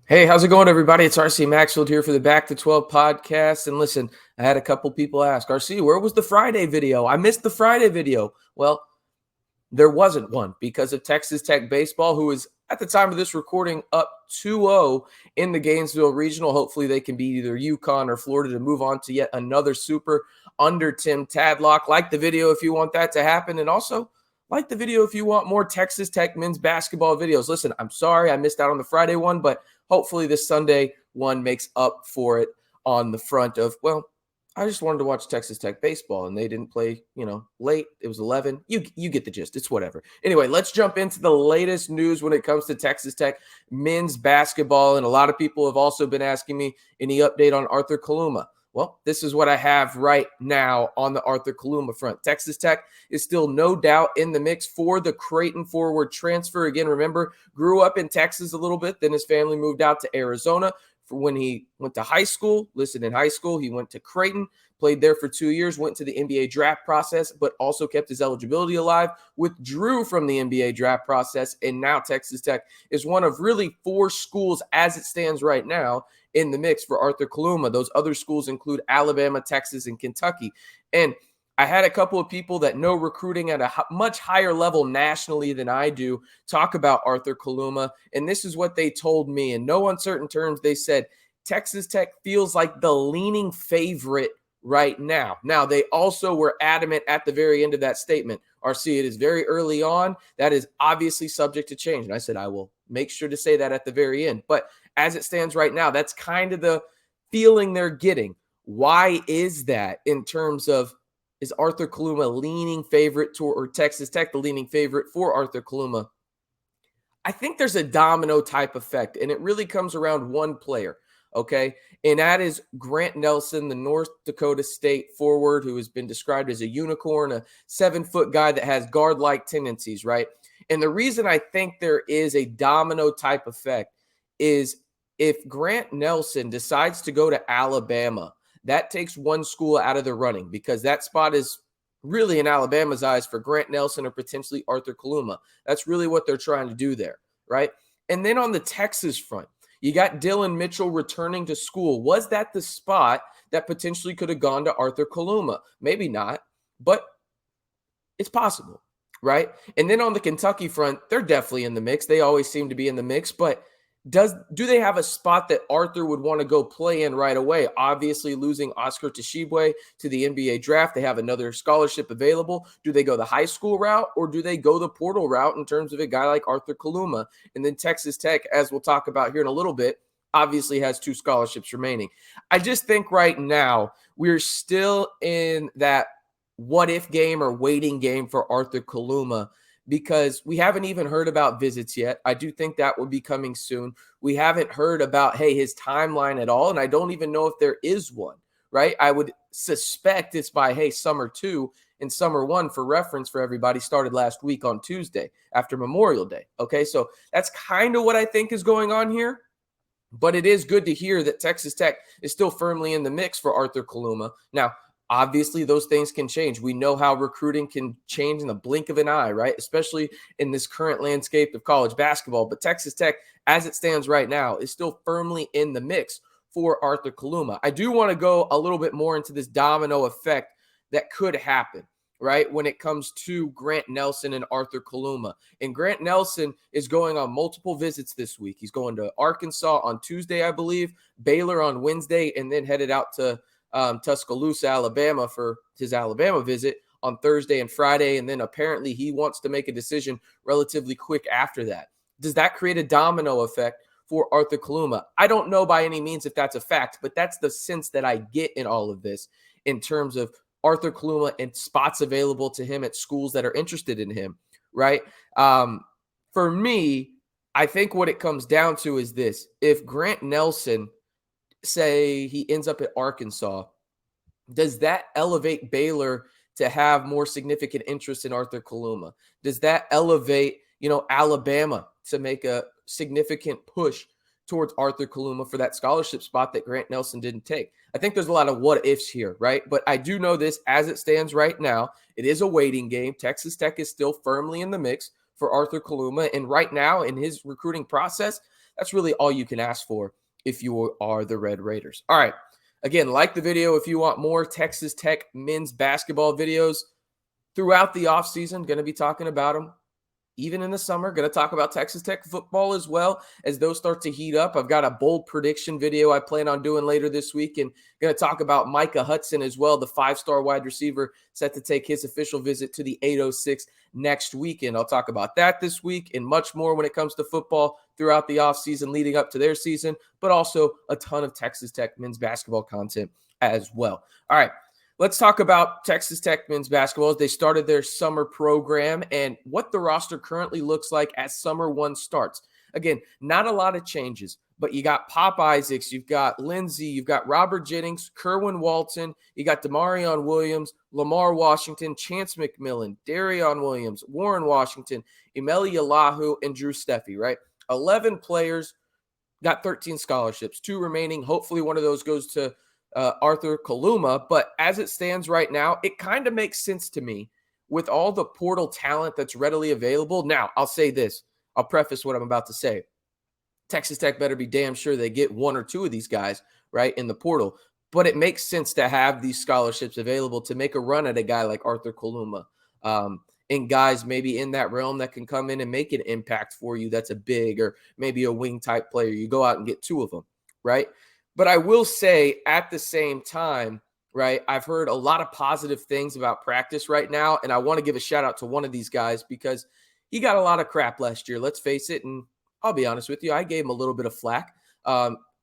Hey, how's it going, everybody? It's RC Maxfield here for the Back to 12 podcast. And listen, I had a couple people ask, RC, where was the Friday video? I missed the Friday video. Well, there wasn't one because of Texas Tech baseball, who is at the time of this recording up 2-0 in the Gainesville Regional. Hopefully they can beat either UConn or Florida to move on to yet another super under Tim Tadlock. Like the video if you want that to happen. And also like the video if you want more Texas Tech men's basketball videos. Listen, I'm sorry I missed out on the Friday one, but hopefully this Sunday one makes up for it on the front of, well, I just wanted to watch Texas Tech baseball, and they didn't play, late. It was 11. You get the gist. It's whatever. Anyway, let's jump into the latest news when it comes to Texas Tech men's basketball. And a lot of people have also been asking me any update on Arthur Kaluma. Well, this is what I have right now on the Arthur Kaluma front. Texas Tech is still no doubt in the mix for the Creighton forward transfer. Again, remember, grew up in Texas a little bit. Then his family moved out to Arizona for when he went to high school. Listen, in high school, he went to Creighton, played there for 2 years, went to the NBA draft process, but also kept his eligibility alive, withdrew from the NBA draft process, and now Texas Tech is one of really 4 schools as it stands right now in the mix for Arthur Kaluma. Those other schools include Alabama, Texas, and Kentucky. And I had a couple of people that know recruiting at a much higher level nationally than I do talk about Arthur Kaluma, and this is what they told me. In no uncertain terms, they said Texas Tech feels like the leaning favorite right now. Now, they also were adamant at the very end of that statement. RC, it is very early on. That is obviously subject to change. And I said, I will make sure to say that at the very end. But as it stands right now, that's kind of the feeling they're getting. Why is that in terms of, is Arthur Kaluma leaning favorite to, or Texas Tech the leaning favorite for Arthur Kaluma? I think there's a domino type effect, and it really comes around one player, okay? And that is Grant Nelson, the North Dakota State forward who has been described as a unicorn, a 7-foot guy that has guard-like tendencies, right? And the reason I think there is a domino type effect is if Grant Nelson decides to go to Alabama, that takes one school out of the running because that spot is really in Alabama's eyes for Grant Nelson or potentially Arthur Kaluma. That's really what they're trying to do there, right? And then on the Texas front, you got Dylan Mitchell returning to school. Was that the spot that potentially could have gone to Arthur Kaluma? Maybe not, but it's possible, right? And then on the Kentucky front, they're definitely in the mix. They always seem to be in the mix, but do they have a spot that Arthur would want to go play in right away? Obviously, losing Oscar Tshiebwe to the NBA draft, they have another scholarship available. Do they go the high school route or do they go the portal route in terms of a guy like Arthur Kaluma? And then Texas Tech, as we'll talk about here in a little bit, obviously has 2 scholarships remaining. I just think right now we're still in that what-if game or waiting game for Arthur Kaluma, because we haven't even heard about visits yet. I do think that will be coming soon. We haven't heard about, hey, his timeline at all, and I don't even know if there is one, right? I would suspect it's by, hey, summer 2 and summer 1, for reference for everybody, started last week on Tuesday after Memorial Day, okay? So that's kind of what I think is going on here, but it is good to hear that Texas Tech is still firmly in the mix for Arthur Kaluma. Now, obviously, those things can change. We know how recruiting can change in the blink of an eye, right? Especially in this current landscape of college basketball. But Texas Tech, as it stands right now, is still firmly in the mix for Arthur Kaluma. I do want to go a little bit more into this domino effect that could happen, right, when it comes to Grant Nelson and Arthur Kaluma. And Grant Nelson is going on multiple visits this week. He's going to Arkansas on Tuesday, I believe, Baylor on Wednesday, and then headed out to Tuscaloosa, Alabama for his Alabama visit on Thursday and Friday. And then apparently he wants to make a decision relatively quick after that. Does that create a domino effect for Arthur Kaluma? I don't know by any means if that's a fact, but that's the sense that I get in all of this in terms of Arthur Kaluma and spots available to him at schools that are interested in him, right? For me, I think what it comes down to is this. If Grant Nelson, say he ends up at Arkansas, does that elevate Baylor to have more significant interest in Arthur Kaluma? Does that elevate, Alabama to make a significant push towards Arthur Kaluma for that scholarship spot that Grant Nelson didn't take? I think there's a lot of what ifs here, right? But I do know this as it stands right now. It is a waiting game. Texas Tech is still firmly in the mix for Arthur Kaluma. And right now in his recruiting process, that's really all you can ask for if you are the Red Raiders. All right. Again, like the video if you want more Texas Tech men's basketball videos throughout the offseason. Going to be talking about them even in the summer. Going to talk about Texas Tech football as well as those start to heat up. I've got a bold prediction video I plan on doing later this week, and going to talk about Micah Hudson as well, the 5-star wide receiver set to take his official visit to the 806 next weekend. I'll talk about that this week and much more when it comes to football throughout the offseason leading up to their season, but also a ton of Texas Tech men's basketball content as well. All right. Let's talk about Texas Tech men's basketball as they started their summer program and what the roster currently looks like as summer one starts. Again, not a lot of changes, but you got Pop Isaacs, you've got Lindsey, you've got Robert Jennings, Kerwin Walton, you got Demarion Williams, Lamar Washington, Chance McMillan, Darion Williams, Warren Washington, Emeli Elahu, and Drew Steffi, right? 11 players, got 13 scholarships, 2 remaining. Hopefully one of those goes to Arthur Kaluma, but as it stands right now, it kind of makes sense to me with all the portal talent that's readily available. Now, I'll say this. I'll preface what I'm about to say. Texas Tech better be damn sure they get 1 or 2 of these guys, right, in the portal. But it makes sense to have these scholarships available to make a run at a guy like Arthur Kaluma and guys maybe in that realm that can come in and make an impact for you that's a big or maybe a wing type player. You go out and get 2 of them, right? But I will say at the same time, right, I've heard a lot of positive things about practice right now, and I want to give a shout out to one of these guys because he got a lot of crap last year. Let's face it, and I'll be honest with you, I gave him a little bit of flack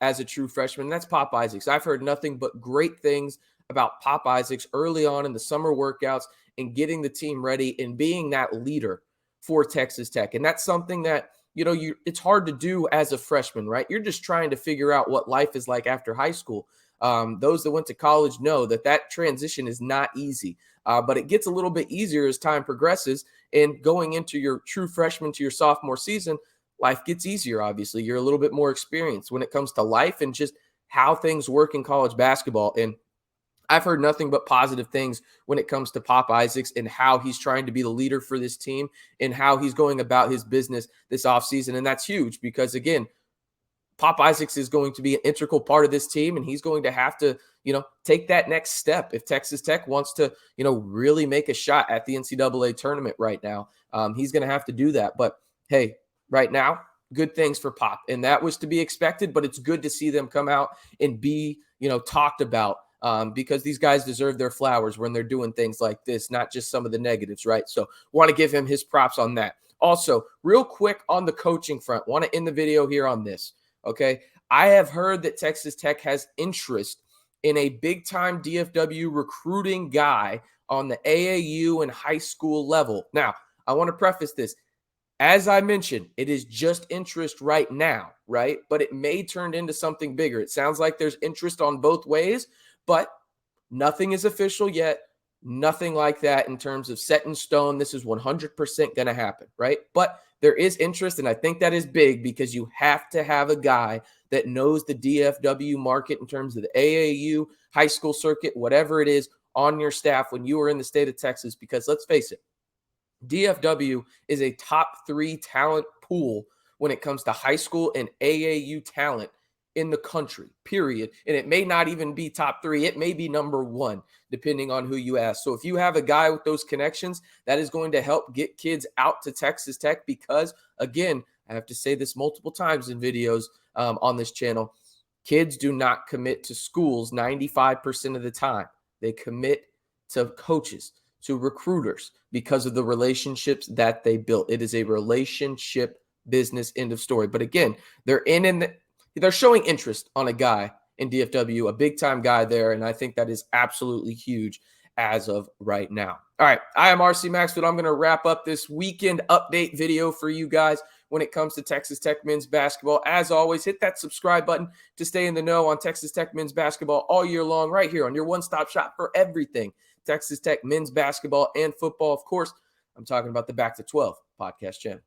as a true freshman. That's Pop Isaacs. I've heard nothing but great things about Pop Isaacs early on in the summer workouts and getting the team ready and being that leader for Texas Tech. And that's something that it's hard to do as a freshman, right? You're just trying to figure out what life is like after high school. Those that went to college know that transition is not easy, but it gets a little bit easier as time progresses. And going into your true freshman to your sophomore season, life gets easier, obviously. You're a little bit more experienced when it comes to life and just how things work in college basketball. And I've heard nothing but positive things when it comes to Pop Isaacs and how he's trying to be the leader for this team and how he's going about his business this offseason. And that's huge because, again, Pop Isaacs is going to be an integral part of this team, and he's going to have to, take that next step if Texas Tech wants to, really make a shot at the NCAA tournament right now. He's going to have to do that. But, hey, right now, good things for Pop. And that was to be expected, but it's good to see them come out and be, talked about. Because these guys deserve their flowers when they're doing things like this, not just some of the negatives, right? So want to give him his props on that. Also, real quick on the coaching front, want to end the video here on this, okay? I have heard that Texas Tech has interest in a big-time DFW recruiting guy on the AAU and high school level. Now, I want to preface this. As I mentioned, it is just interest right now, right? But it may turn into something bigger. It sounds like there's interest on both ways, but nothing is official yet. Nothing like that in terms of set in stone. This is 100% going to happen, right? But there is interest, and I think that is big because you have to have a guy that knows the DFW market in terms of the AAU, high school circuit, whatever it is, on your staff when you are in the state of Texas. Because let's face it, DFW is a top 3 talent pool when it comes to high school and AAU talent in the country, period. And it may not even be top 3. It may be number 1, depending on who you ask. So if you have a guy with those connections, that is going to help get kids out to Texas Tech because, again, I have to say this multiple times in videos on this channel, kids do not commit to schools 95% of the time. They commit to coaches, to recruiters, because of the relationships that they built. It is a relationship business, end of story. But again, they're showing interest on a guy in DFW, a big-time guy there, and I think that is absolutely huge as of right now. All right, I am RC Maxfield. I'm going to wrap up this weekend update video for you guys when it comes to Texas Tech men's basketball. As always, hit that subscribe button to stay in the know on Texas Tech men's basketball all year long right here on your one-stop shop for everything Texas Tech men's basketball and football. Of course, I'm talking about the Back to 12 podcast channel.